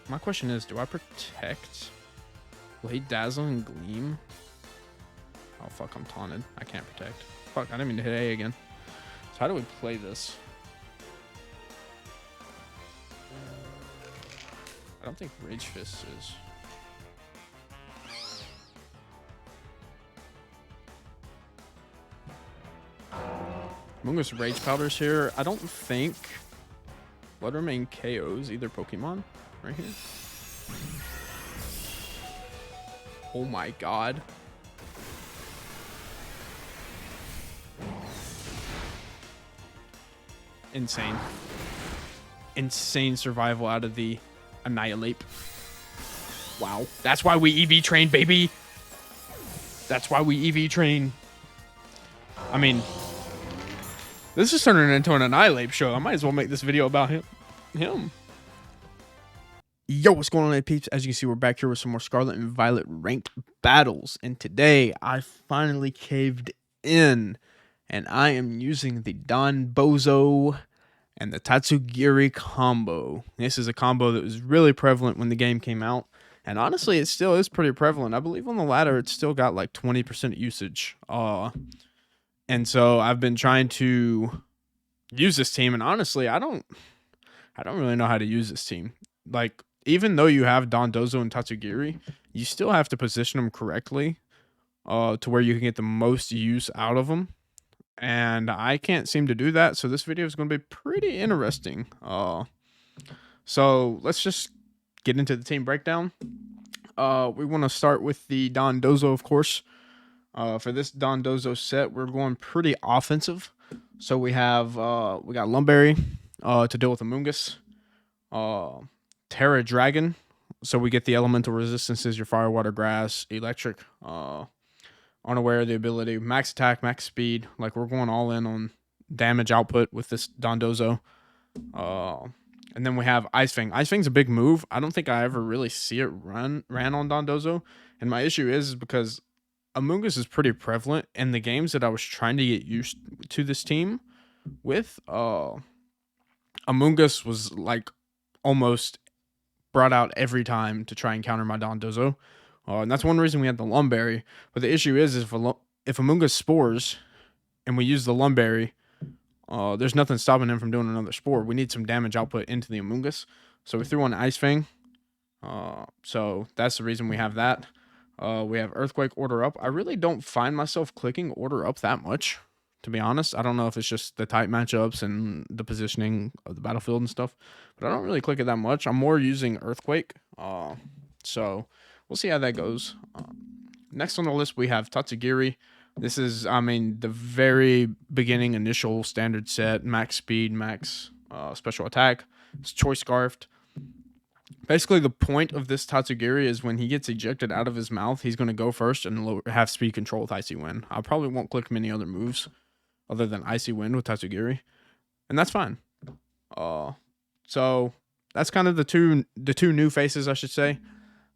My question is, do I protect? Will he dazzle and gleam? Oh, fuck, I'm taunted. I can't protect. Fuck, I didn't mean to hit A again. So how do we play this? I don't think Rage Fist is. Mungus Rage Powders here. I don't think Blood Remain KOs either Pokemon right here. Oh my god. Insane. Insane survival out of the Annihilape. Wow. That's why we EV train, baby. That's why we EV train. I mean, this is turning into an Annihilape show. I might as well make this video about him. Yo, what's going on, peeps? As you can see, we're back here with some more Scarlet and Violet ranked battles. And today, I finally caved in. And I am using the dondozo and the Tatsugiri combo. This is a combo that was really prevalent when the game came out. And honestly, it still is pretty prevalent. I believe on the ladder, it's still got like 20% usage. And so I've been trying to use this team. And honestly, I don't really know how to use this team. Like, even though you have dondozo and Tatsugiri, you still have to position them correctly to where you can get the most use out of them. And I can't seem to do that, so this video is going to be pretty interesting. So let's just get into the team breakdown. We want to start with the dondozo, of course. For this dondozo set, we're going pretty offensive. So we got Lumberry to deal with Amoonguss. Terra Dragon, so we get the elemental resistances, your fire, water, grass, electric. Unaware of the ability, max attack, max speed. Like, we're going all in on damage output with this dondozo. And then we have Ice Fang. Ice Fang's a big move. I don't think I ever really see it ran on dondozo. And my issue is because Amoonguss is pretty prevalent in the games that I was trying to get used to this team with. Amoonguss was like almost brought out every time to try and counter my dondozo. And that's one reason we had the Lumberry. But the issue is if Amoonguss spores and we use the Lumberry, there's nothing stopping him from doing another spore. We need some damage output into the Amoonguss. So we threw on Ice Fang. So that's the reason we have that. We have Earthquake, Order Up. I really don't find myself clicking Order Up that much, to be honest. I don't know if it's just the type matchups and the positioning of the battlefield and stuff. But I don't really click it that much. I'm more using Earthquake. So we'll see how that goes. Next on the list, we have Tatsugiri. This is, the very beginning initial standard set. Max speed, max special attack. It's Choice Scarfed. Basically, the point of this Tatsugiri is when he gets ejected out of his mouth, he's going to go first and have speed control with Icy Wind. I probably won't click many other moves other than Icy Wind with Tatsugiri. And that's fine. So that's kind of the two new faces, I should say.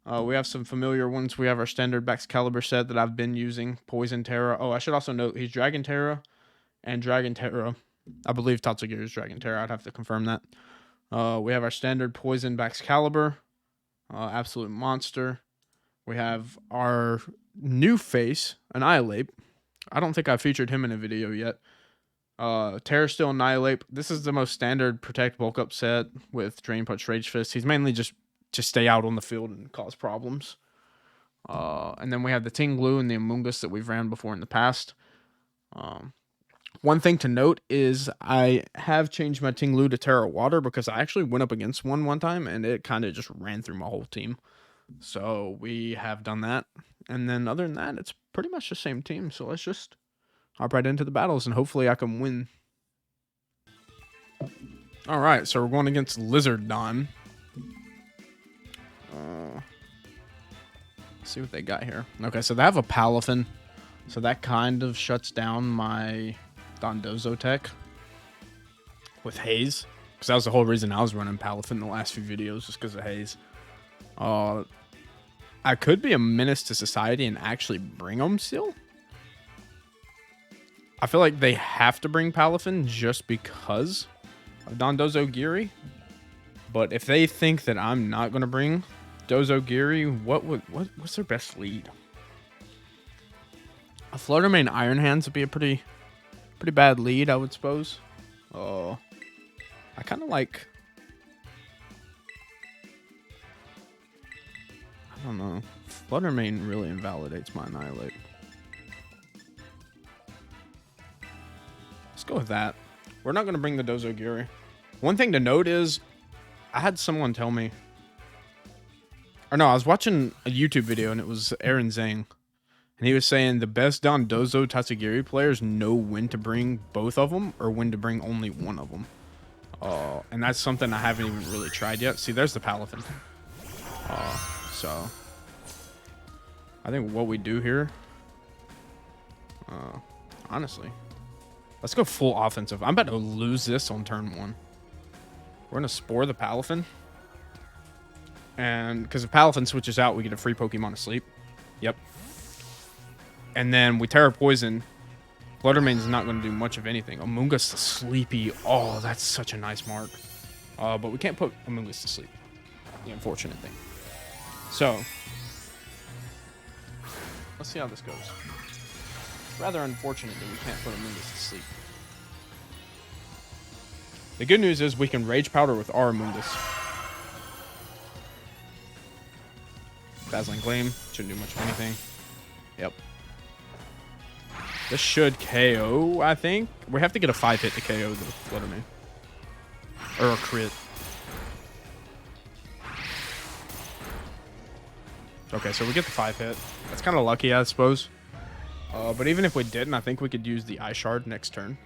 We have some familiar ones. We have our standard Baxcalibur set that I've been using. Poison Terra. Oh, I should also note he's Dragon Terra and Dragon Terra. I believe Tatsugiri is Dragon Terra. I'd have to confirm that. We have our standard Poison Baxcalibur. Absolute monster. We have our new face, Annihilape. I don't think I featured him in a video yet. Terra Steel Annihilape. This is the most standard Protect Bulk Up set with Drain Punch, Rage Fist. He's mainly just to stay out on the field and cause problems. And then we have the Tinglu and the Amoonguss that we've ran before in the past. One thing to note is I have changed my Tinglu to Terra Water because I actually went up against one time and it kind of just ran through my whole team. So we have done that. And then other than that, it's pretty much the same team. So let's just hop right into the battles and hopefully I can win. All right, so we're going against Lizard Don. Let's see what they got here. Okay, so they have a Palafin, so that kind of shuts down my dondozo tech with Haze, because that was the whole reason I was running Palafin the last few videos, just because of Haze. I could be a menace to society and actually bring them still. I feel like they have to bring Palafin just because of dondozo Giri. But if they think that I'm not going to bring Dozo Geary, what's their best lead? A Fluttermane Iron Hands would be a pretty bad lead, I would suppose. Oh, I kind of like... I don't know. Fluttermane really invalidates my Annihilape. Let's go with that. We're not going to bring the Dozo Geary. One thing to note is, I had someone tell me... Or no, I was watching a YouTube video, and it was Aaron Zhang. And he was saying the best dondozo Tatsugiri players know when to bring both of them, or when to bring only one of them. And that's something I haven't even really tried yet. See, there's the Palafin. So I think what we do here, honestly, let's go full offensive. I'm about to lose this on turn 1. We're going to Spore the Palafin. And because if Palafin switches out, we get a free Pokemon asleep. Yep. And then we Terra Poison. Fluttermane's not going to do much of anything. Amoonguss to Sleepy. Oh, that's such a nice mark. But we can't put Amoonguss to sleep. The unfortunate thing. So, let's see how this goes. Rather unfortunate that we can't put Amoonguss to sleep. The good news is we can Rage Powder with our Amoonguss. Dazzling Gleam. Shouldn't do much of anything. Yep. This should KO, I think. We have to get a 5-hit to KO the Fluttermane. Or a crit. Okay, so we get the 5-hit. That's kind of lucky, I suppose. But even if we didn't, I think we could use the Ice Shard next turn.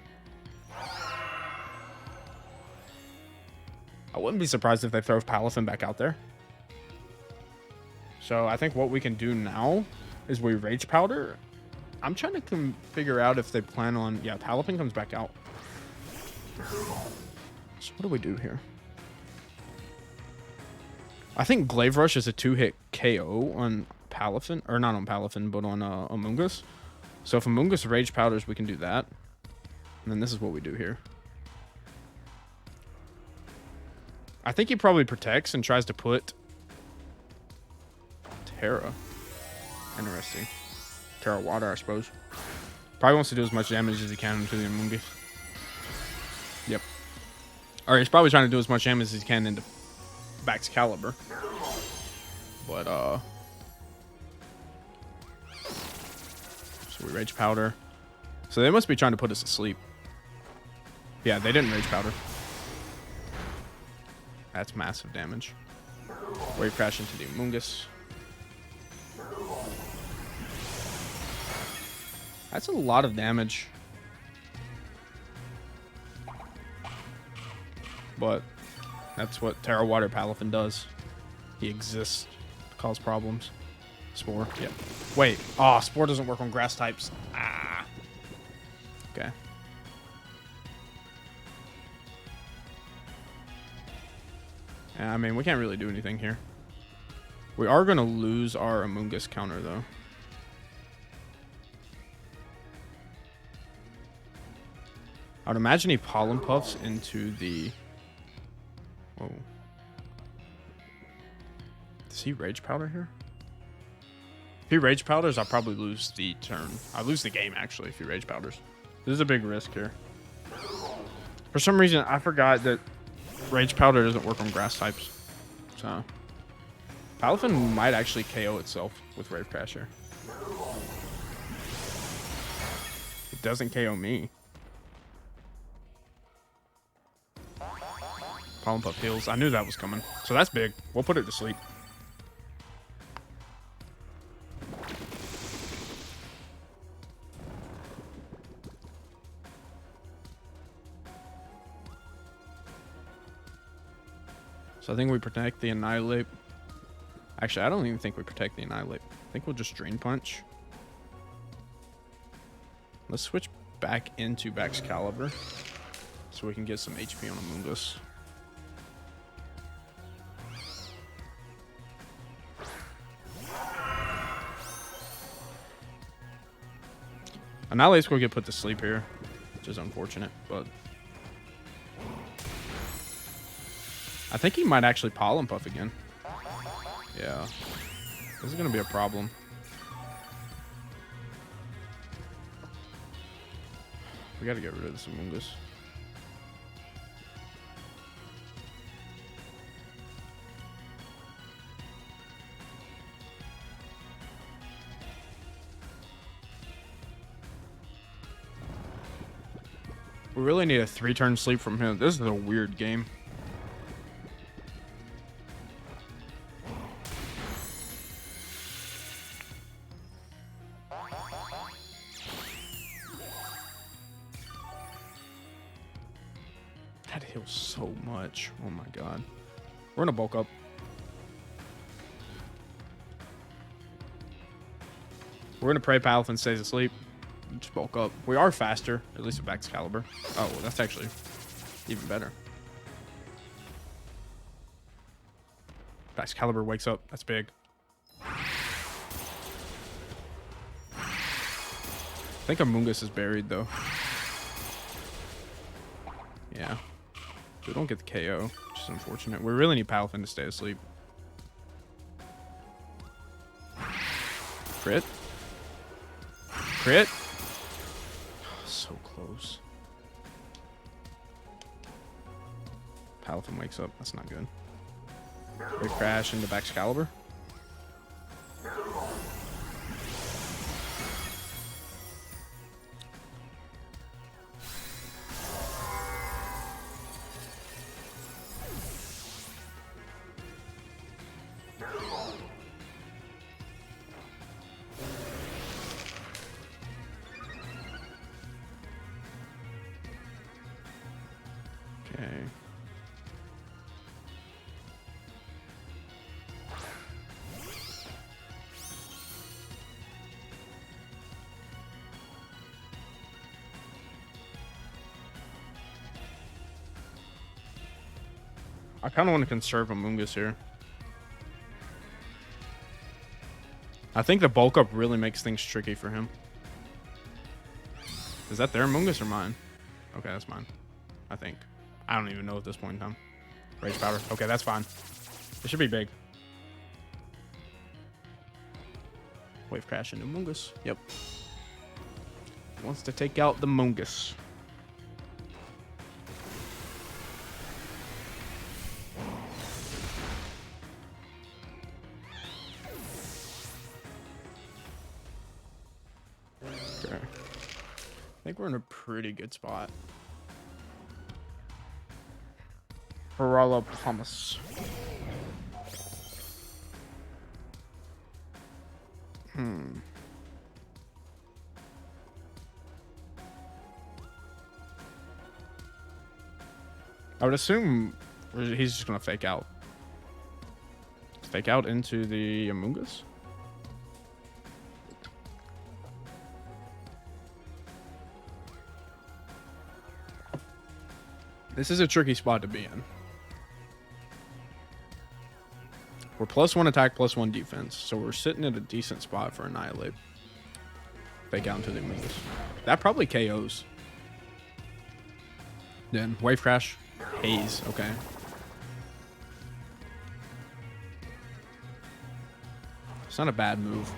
I wouldn't be surprised if they throw Palafin back out there. So I think what we can do now is we Rage Powder. I'm trying to figure out if they plan on... Yeah, Palafin comes back out. So what do we do here? I think Glaive Rush is a 2-hit KO on Palafin. Or not on Palafin, but on Amoonguss. So if Amoonguss Rage Powders, we can do that. And then this is what we do here. I think he probably protects and tries to put... Terra. Interesting. Terra Water, I suppose. Probably wants to do as much damage as he can to the Amoonguss. Yep. Or he's probably trying to do as much damage as he can into Baxcalibur. But, so we Rage Powder. So they must be trying to put us to sleep. Yeah, they didn't Rage Powder. That's massive damage. Wave Crash into the Amoonguss. That's a lot of damage. But that's what Terra Water Palafin does. He exists to cause problems. Spore, yep. Wait, Spore doesn't work on grass types. Ah. Okay. Yeah, I mean, we can't really do anything here. We are going to lose our Amoonguss counter, though. I would imagine he Pollen Puffs into the... Whoa. Does he Rage Powder here? If he Rage Powders, I'll probably lose the turn. I lose the game, actually, if he Rage Powders. This is a big risk here. For some reason, I forgot that Rage Powder doesn't work on grass types. So, Palafin might actually KO itself with Wave Crash here. It doesn't KO me. Pollen Puff heals. I knew that was coming. So that's big. We'll put it to sleep. So I think we protect the Annihilape. Actually, I don't even think we protect the Annihilape. I think we'll just Drain Punch. Let's switch back into Baxcalibur so we can get some HP on Amoonguss. Annihilape's going to get put to sleep here, which is unfortunate, but... I think he might actually Pollen Puff again. Yeah. This is going to be a problem. We got to get rid of this Amoonguss. We really need a 3-turn sleep from him. This is a weird game. That heals so much. Oh my god. We're gonna bulk up. We're gonna pray Palafin stays asleep. Just bulk up. We are faster, at least with Excalibur. Oh, well, that's actually even better. Excalibur wakes up. That's big. I think Amoonguss is buried, though. Yeah. We don't get the KO, which is unfortunate. We really need Palafin to stay asleep. Crit? Crit? So close. Palafin wakes up. That's not good. We crash into Excalibur. Okay. I kind of want to conserve Amoonguss here. I think the bulk up really makes things tricky for him. Is that their Amoonguss or mine? Okay, that's mine. I think. I don't even know at this point in time. Rage Powder. Okay, that's fine. It should be big. Wave Crash into Amoonguss. Yep. Wants to take out the Amoonguss. Okay. I think we're in a pretty good spot. Annihilape. I would assume he's just gonna fake out. Fake out into the Amoonguss? This is a tricky spot to be in. We're +1 attack, +1 defense, so we're sitting at a decent spot for Annihilape. Fake out into the Amoonguss. That probably KOs. Then Wave Crash, Haze. Okay. It's not a bad move.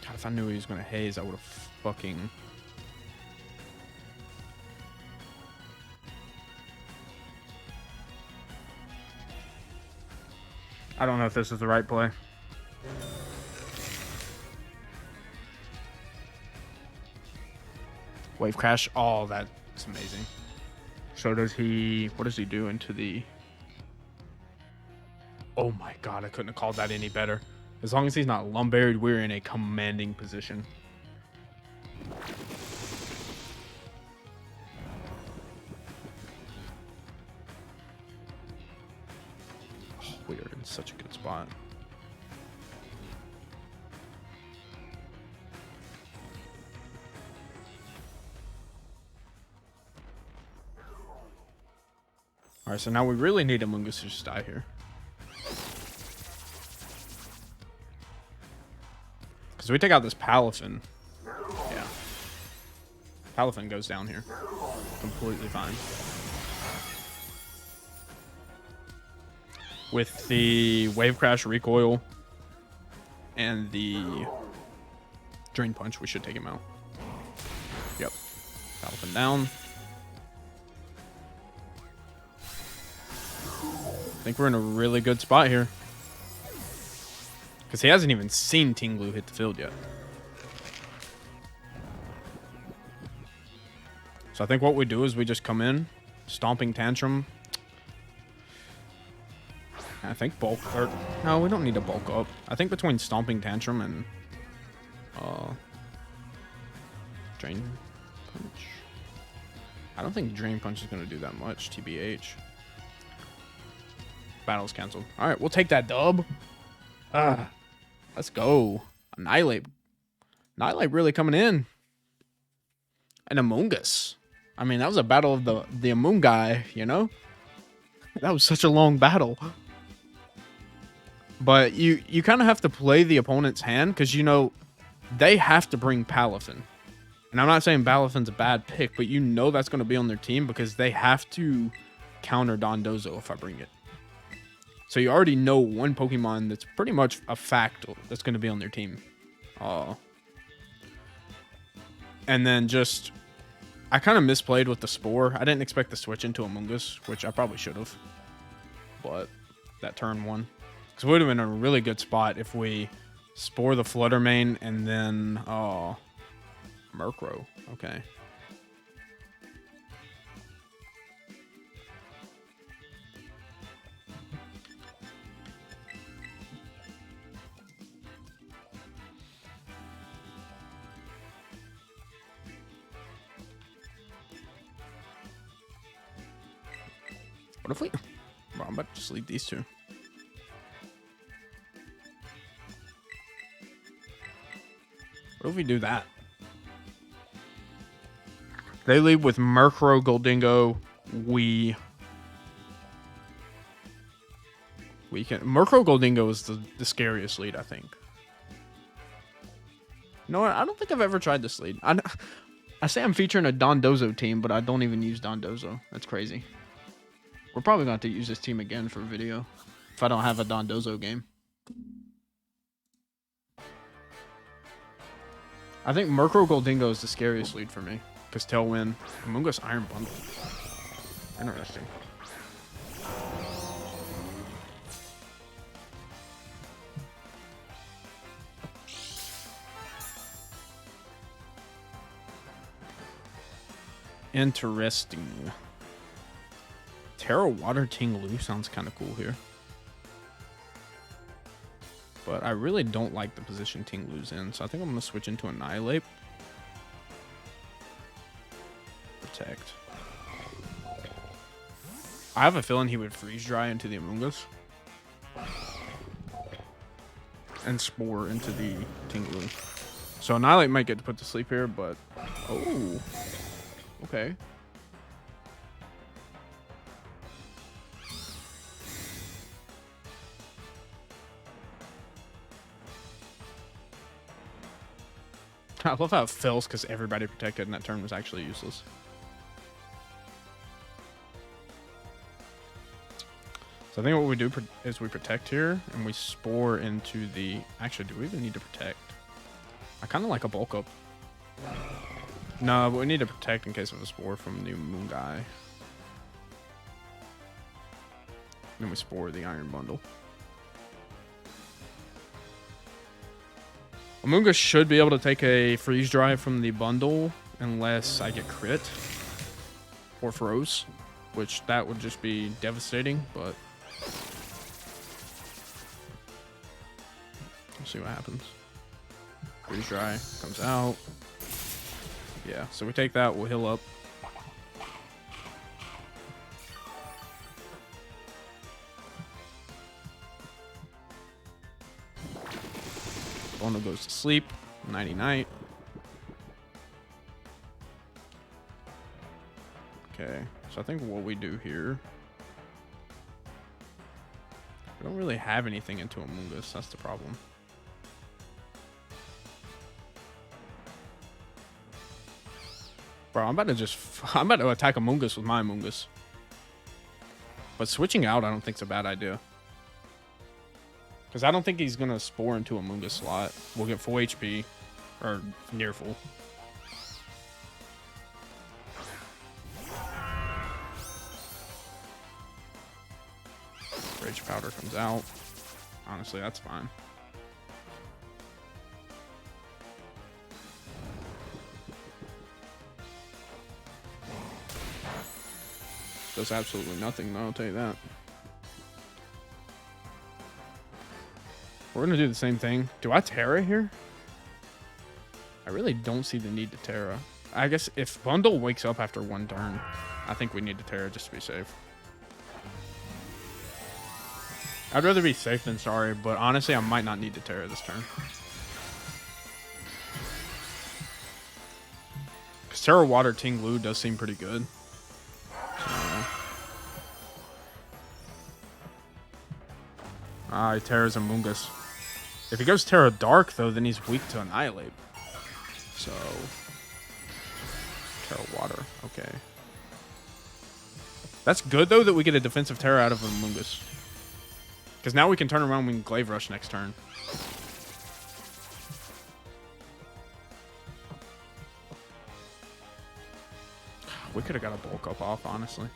God, if I knew he was gonna Haze, I would have fucking. I don't know if this is the right play. Wave Crash. Oh, that's amazing. So does he... What does he do into the... Oh my god, I couldn't have called that any better. As long as he's not lumbaried, we're in a commanding position. We are in such a good spot. Alright, so now we really need Amoonguss to just die here. Because we take out this Palafin. Yeah. Palafin goes down here. completely fine. With the Wave Crash recoil and the Drain Punch, we should take him out. Yep. Falcon down. I think we're in a really good spot here. Because he hasn't even seen Tinglu hit the field yet. So I think what we do is we just come in, Stomping Tantrum. I think bulk, or no, we don't need to bulk up. I think between Stomping Tantrum and Drain Punch. I don't think Drain Punch is going to do that much, TBH. Battle's canceled. All right, we'll take that dub. Let's go. Annihilape. Annihilape really coming in. And Among Us. I mean, that was a battle of the Among Guy, you know? That was such a long battle. But you kind of have to play the opponent's hand because, you know, they have to bring Palafin. And I'm not saying Balafin's a bad pick, but you know that's going to be on their team because they have to counter Dondozo if I bring it. So you already know one Pokemon that's pretty much a fact that's going to be on their team. And then just... I kind of misplayed with the Spore. I didn't expect to switch into Among Us, which I probably should have. But that turn one. Because we would have been in a really good spot if we Spore the Fluttermane and then... Murkrow. Okay. What if we... Well, I'm about to just leave these two. What if we do that? They lead with Murkrow, Goldingo. We can... Murkrow, Goldingo is the scariest lead, I think. You know what? I don't think I've ever tried this lead. I say I'm featuring a Dondozo team, but I don't even use Dondozo. That's crazy. We're probably going to have to use this team again for a video if I don't have a Dondozo game. I think Murkrow Goldingo is the scariest lead for me because Tailwind, Among Us Iron Bundle. Interesting. Interesting. Terra Water Tinglu sounds kind of cool here. But I really don't like the position Tinglu's in, so I think I'm going to switch into Annihilape. Protect. I have a feeling he would Freeze Dry into the Among Us. And Spore into the Tinglu. So Annihilape might get to put to sleep here, but... Oh. Okay. I love how it fails because everybody protected and that turn was actually useless. So I think what we do is we protect here and we Spore into the... Actually, do we even need to protect? I kind of like a bulk up. No, but we need to protect in case of a Spore from the Moon Guy. Then we Spore the Iron Bundle. Among Us should be able to take a Freeze Drive from the bundle unless I get crit or froze, which that would just be devastating, but we'll see what happens. Freeze Dry comes out. Yeah, so we take that, we'll heal up. Bundle goes to sleep. Nighty night. Okay, so I think what we do here... We don't really have anything into Among Us, that's the problem. Bro, I'm about to attack Amoonguss with my Amoonguss. But switching out, I don't think it's a bad idea. Because I don't think he's going to spore into a Amoonguss slot. We'll get full HP. Or near full. Rage Powder comes out. Honestly, that's fine. Does absolutely nothing, though, I'll tell you that. We're going to do the same thing. Do I Terra here? I really don't see the need to Terra. I guess if Bundle wakes up after one turn, I think we need to Terra just to be safe. I'd rather be safe than sorry, but honestly, I might not need to Terra this turn. Because Terra Water Tinglu does seem pretty good. He Terra's Amoonguss. If he goes Terra Dark, though, then he's weak to Annihilape. So, Terra Water. Okay. That's good, though, that we get a defensive Terra out of Amoonguss. Because now we can turn around and we can Glaive Rush next turn. We could have got a bulk up off, honestly.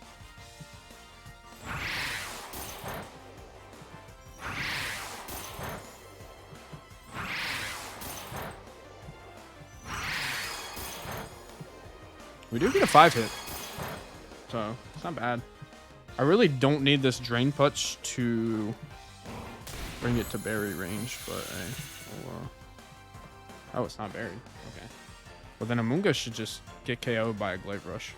We do get a 5-hit. So, it's not bad. I really don't need this Drain Punch to bring it to berry range, but oh, it's not buried. Okay. Well, then Amoonguss should just get KO'd by a Glaive Rush.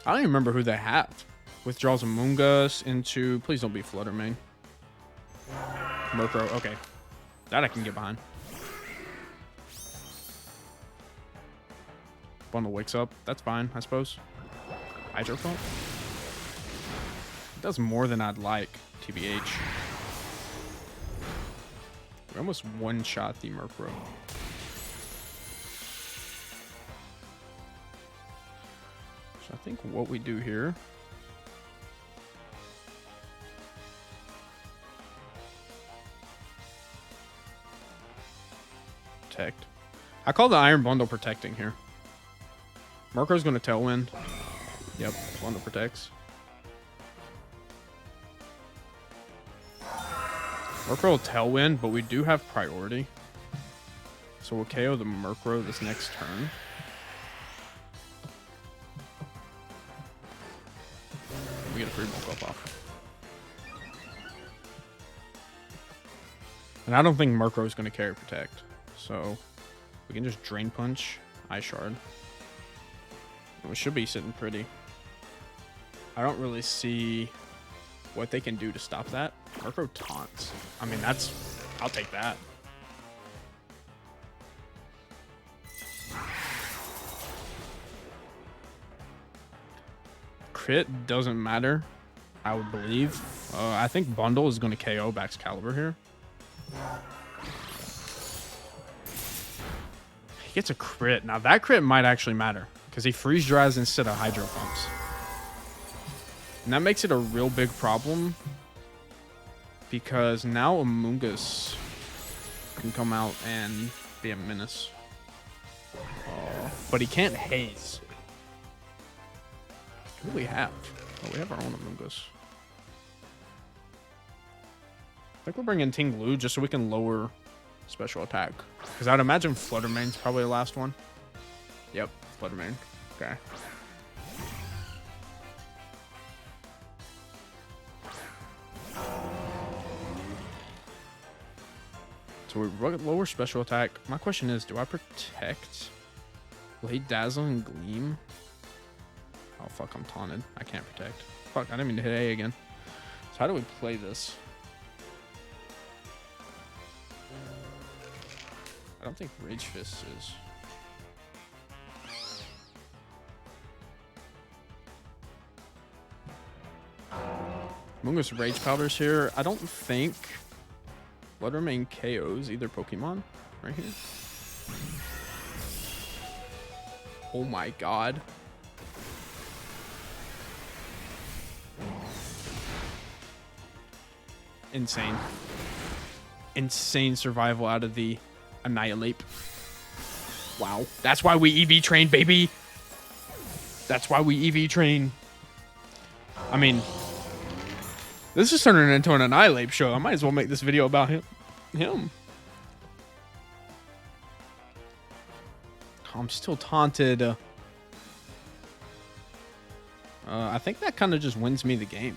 I don't even remember who they have. Withdraws Amoonguss into... Please don't be Flutter Mane. Murkrow. Okay. That I can get behind. Bundle wakes up. That's fine, I suppose. Hydro Pump. It does more than I'd like, TBH. We almost one-shot the Murkrow. So I think what we do here... Protect. I call the Iron Bundle protecting here. Murkrow's going to Tailwind. Yep, Bundle protects. Murkrow will Tailwind, but we do have priority. So we'll KO the Murkrow this next turn. We get a free bulk up off. And I don't think Murkrow is going to carry Protect. So we can just Drain Punch, Ice Shard. We should be sitting pretty. I don't really see what they can do to stop that. Murkrow taunts. I mean, that's... I'll take that. Crit doesn't matter, I would believe. I think Bundle is going to KO Baxcalibur here. He gets a crit. Now, that crit might actually matter because he freeze dries instead of Hydro Pumps. And that makes it a real big problem because now Amoonguss can come out and be a menace. But he can't haze. Who do we have? Oh, we have our own Amoonguss. I think we're bringing Tinglu just so we can lower special attack. Because I'd imagine Flutter Mane's probably the last one. Yep, Flutter Mane. Okay. So we lower special attack. My question is, do I protect? Will he Dazzle and Gleam? Oh, fuck, I'm taunted. I can't protect. Fuck, I didn't mean to hit A again. So how do we play this? I don't think Rage Fist is... Mungus Rage Powders here. I don't think what remain KOs either Pokemon right here. Oh my god. Insane. Insane survival out of the Annihilape. Wow. That's why we EV train, baby. That's why we EV train. I mean, this is turning into an Annihilape show. I might as well make this video about him. I'm still taunted. I think that kind of just wins me the game.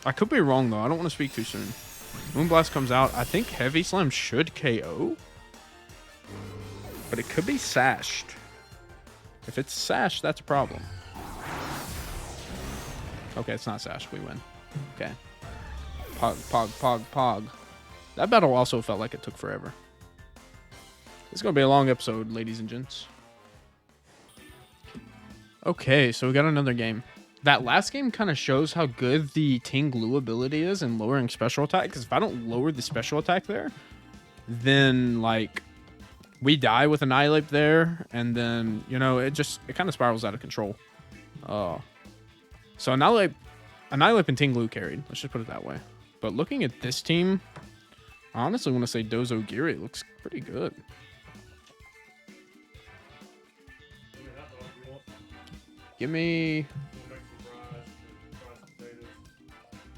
I could be wrong, though. I don't want to speak too soon. Moonblast comes out. I think Heavy Slam should KO. But it could be sashed. If it's sashed, that's a problem. Okay, it's not sashed. We win. Okay. Pog, pog, pog, pog. That battle also felt like it took forever. It's going to be a long episode, ladies and gents. Okay, so we got another game. That last game kind of shows how good the Ting Lu ability is in lowering special attack. Because if I don't lower the special attack there, then, like, we die with Annihilape there. And then, you know, it kind of spirals out of control. So Annihilape and Ting Lu carried. Let's just put it that way. But looking at this team, I honestly want to say Dozo Giri looks pretty good. Give me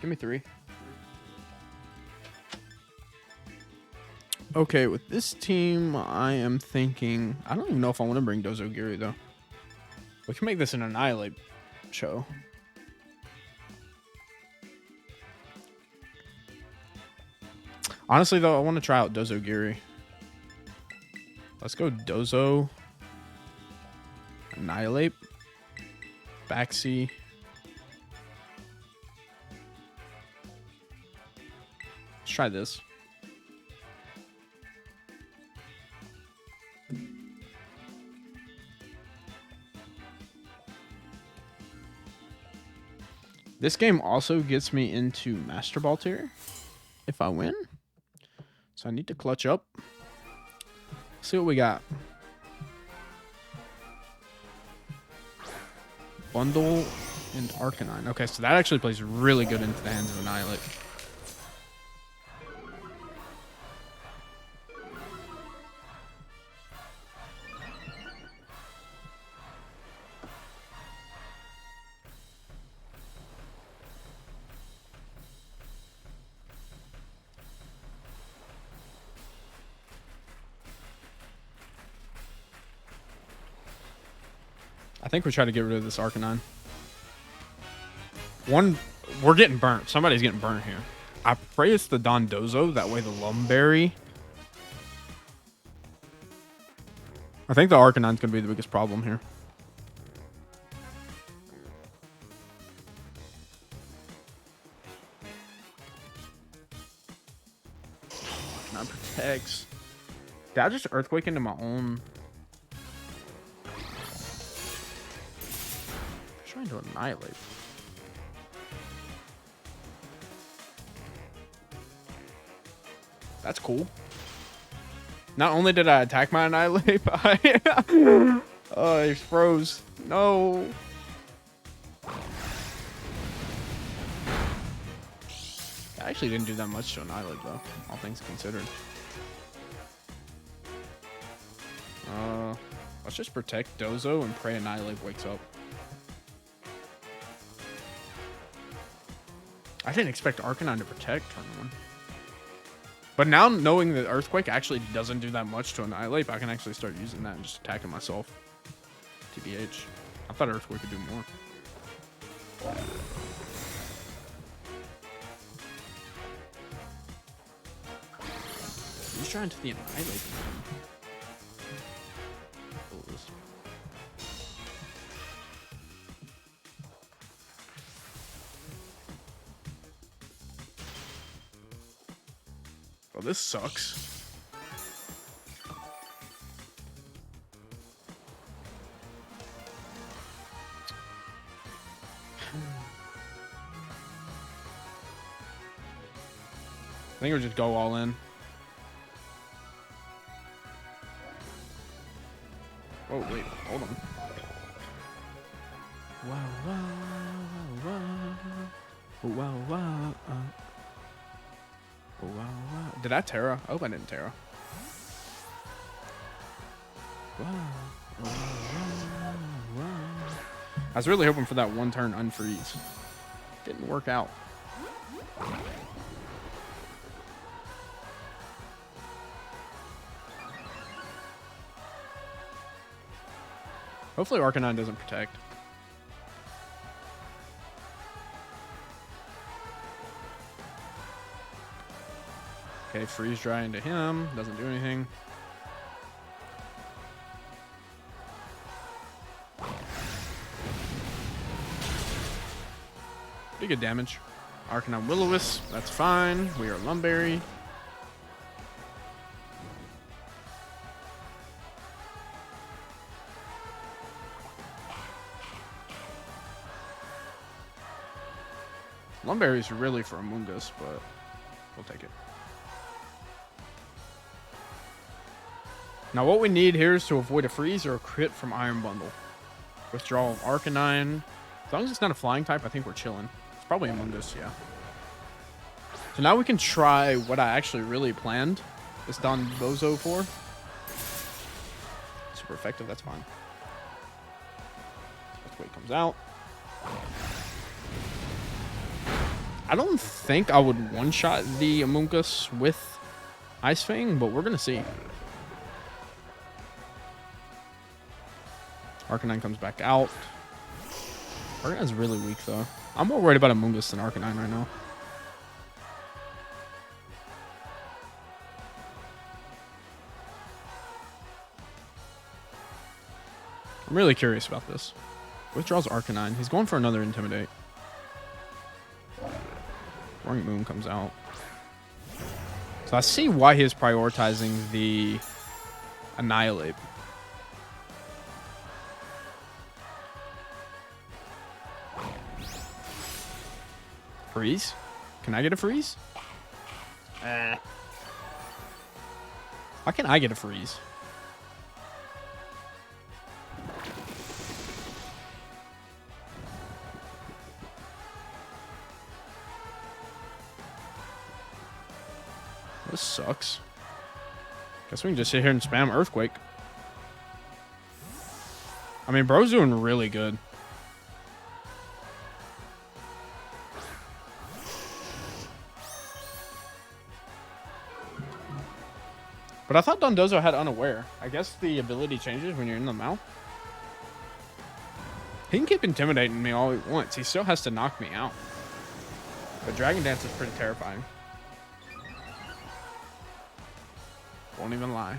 3. Okay, with this team, I am thinking... I don't even know if I want to bring Dozo Giri, though. We can make this an Annihilape show. Honestly, though, I want to try out Dozo Giri. Let's go Dozo. Annihilape. Baxi. Let's try this. This game also gets me into Master Ball tier if I win. So I need to clutch up. See what we got. Bundle and Arcanine. Okay, so that actually plays really good into the hands of Annihilape. I think we try to get rid of this Arcanine. We're getting burnt. Somebody's getting burnt here. I pray it's the Dondozo. That way the Lumberry. I think the Arcanine's going to be the biggest problem here. Arcanine protects. Did I just Earthquake into my own... trying to Annihilate. That's cool. Not only did I attack my Annihilape, oh, he froze. No. I actually didn't do that much to Annihilate, though, all things considered. Let's just protect Dozo and pray Annihilape wakes up. I didn't expect Arcanine to protect turn 1. But now knowing that Earthquake actually doesn't do that much to Annihilape, I can actually start using that and just attacking myself. TBH. I thought Earthquake could do more. He's trying to the Annihilape. Oh, this sucks. I think we'll just go all in. Oh, wait. Hold on. Wow, wow, wow, wow. Wow, wow. Wow, wow. Did I Terra? I hope I didn't Terra. Wow, wow, wow, wow. I was really hoping for that one turn unfreeze. Didn't work out. Hopefully Arcanine doesn't protect. Okay, freeze dry into him. Doesn't do anything. Pretty good damage. Arcanine Will-O-Wisp. That's fine. We are Lumberry. Lumberry's really for Amoonguss, but we'll take it. Now what we need here is to avoid a freeze or a crit from Iron Bundle. Withdrawal of Arcanine. As long as it's not a flying type, I think we're chilling. It's probably Amoonguss, yeah. So now we can try what I actually really planned this dondozo for. Super effective, that's fine. That's what it comes out. I don't think I would one-shot the Amoonguss with Ice Fang, but we're going to see. Arcanine comes back out. Arcanine's really weak, though. I'm more worried about Amoonguss than Arcanine right now. I'm really curious about this. Withdraws Arcanine. He's going for another Intimidate. Roaring Moon comes out. So I see why he is prioritizing the Annihilape. Freeze? Can I get a freeze? Why can't I get a freeze? This sucks. Guess we can just sit here and spam Earthquake. I mean, bro's doing really good. But I thought Dondozo had Unaware. I guess the ability changes when you're in the mouth. He can keep intimidating me all he wants. He still has to knock me out. But Dragon Dance is pretty terrifying. Won't even lie.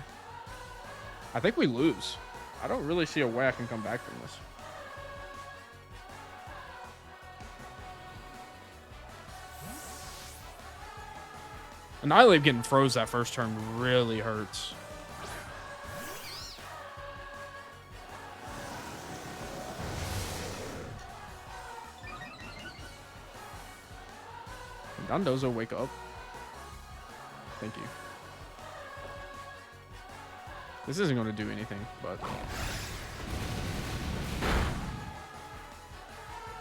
I think we lose. I don't really see a way I can come back from this. Annihilape getting froze that first turn really hurts. Can Dondozo wake up? Thank you. This isn't going to do anything, but...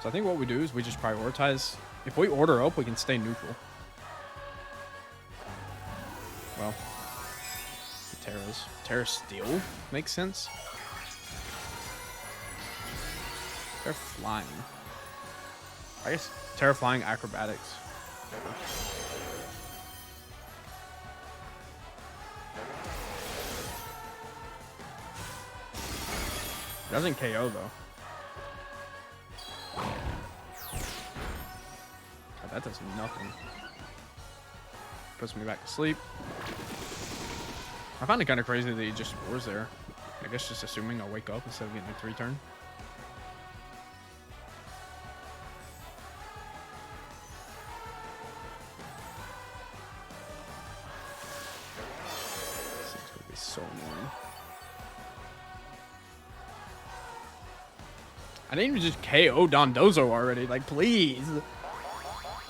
So I think what we do is we just prioritize. If we order up, we can stay neutral. Well, Terra's Steel makes sense. They're flying. I guess Terra Flying Acrobatics. Doesn't KO though. God, that does nothing. Puts me back to sleep. I find it kind of crazy that he just spores there. I guess just assuming I'll wake up instead of getting a 3-turn. This is going to be so annoying. I didn't even just KO Dondozo already. Like, please.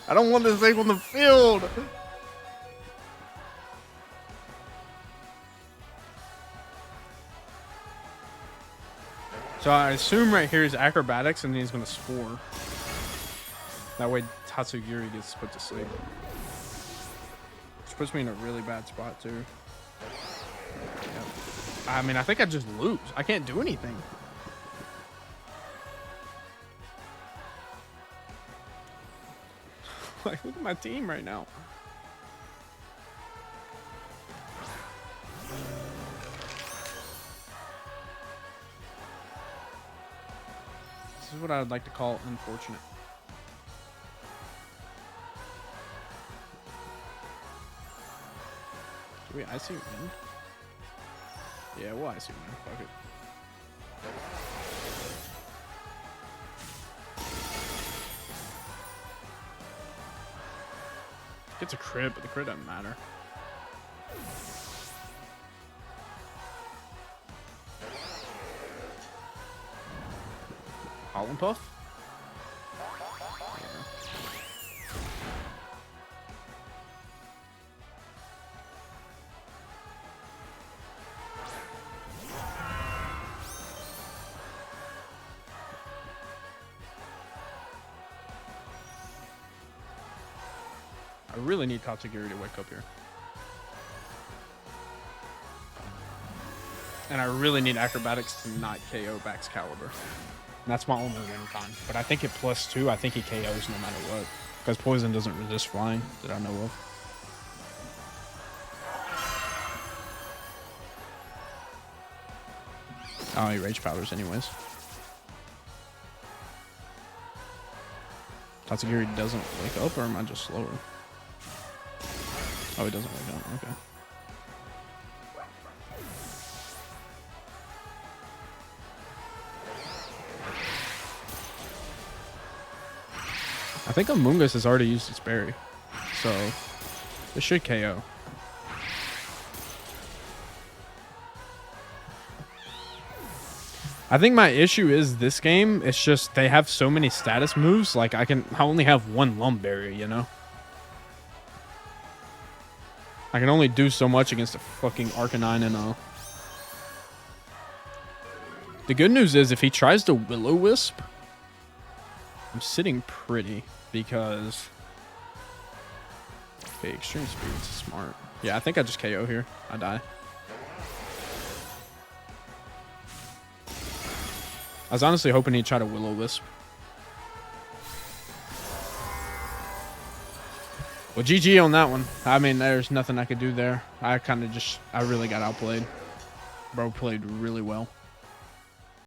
I don't want this thing on the field. So I assume right here is acrobatics, and then he's gonna spore. That way Tatsugiri gets put to sleep. Which puts me in a really bad spot too. Yep. I mean, I think I just lose. I can't do anything. Like, look at my team right now. This is what I would like to call unfortunate. Do we IC win? Yeah, we'll IC win. Fuck it. Gets a crit, but the crit doesn't matter. Holland Puff? I really need Tatsugiri to wake up here. And I really need acrobatics to not KO Bax Caliber. And that's my only win con. But I think at +2, I think he KOs no matter what. Because poison doesn't resist flying that I know of. Oh, he rage powders anyways. Tatsugiri doesn't wake up, or am I just slower? Oh, he doesn't wake up. Okay. I think Amoonguss has already used its berry, so this should KO. I think my issue is this game, it's just they have so many status moves, like I only have one Lum Berry, you know? I can only do so much against a fucking Arcanine and a... The good news is if he tries to Will-O-Wisp, I'm sitting pretty because... Okay, Extreme Speed's smart. Yeah, I think I just KO here. I die. I was honestly hoping he'd try to Will-O-Wisp. Well, GG on that one. I mean, there's nothing I could do there. I really got outplayed. Bro played really well.